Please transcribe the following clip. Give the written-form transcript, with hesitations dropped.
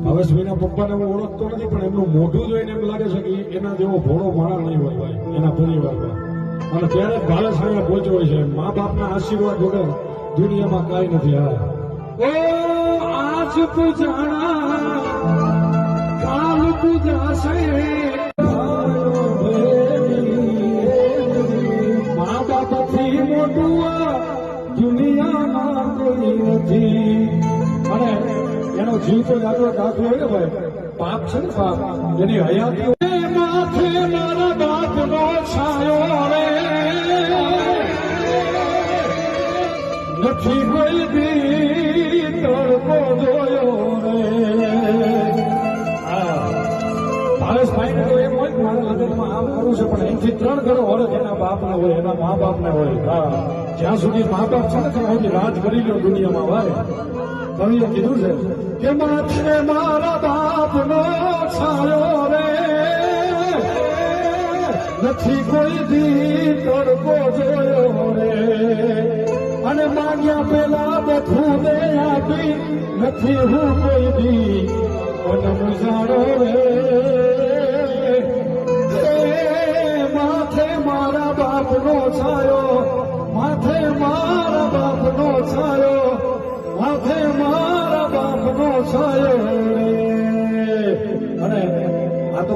ભાવેશભાઈના પપ્પાને હું ઓળખતો નથી, પણ એમનું મોઢું જોઈને એમ લાગે છે કે એના જેવો ભોળો માણસ નહીં હોય ભાઈ એના પરિવારમાં. અને ત્યારે ભાવેશ અહીંયા પહોંચ્યો હોય છે. મા બાપના આશીર્વાદ વગર દુનિયામાં કાંઈ નથી. હા ઓ આજ પૂજાણા કાલ પૂજાશે, મા બાપથી મોટું દુનિયામાં કોઈ નથી. અને એનો જીવ તો દાખલો હોય ને ભાઈ, પાપ છે ને પાપ, એની હયાતી માથે મારા બાપનો છાયો રે નથી કોઈ દી તડકો જોયો રે. ભાવેશભાઈને તો એમ હોય મારા લગ્નમાં આમ કરવું છે, પણ એમથી 3 ઘરો હોય એના બાપને હોય, એના મા બાપને હોય. હા, જ્યાં સુધી મા બાપ છે ને ત્યાં સુધી રાજ કરી લો દુનિયામાં ભાઈ. કવિએ કીધું છે કે માથે મારા બાપનો છાયો રે નથી કોઈ દી તડકો જોયો રે. અને માગ્યા પેલા બધું દે આપી નથી હું કોઈ દી મને મુજાડો રે. માથે મારા બાપનો છાયો, માથે મારા બાપનો છાયો, માથે મારા બાપનો છાયો રે. અને આ તો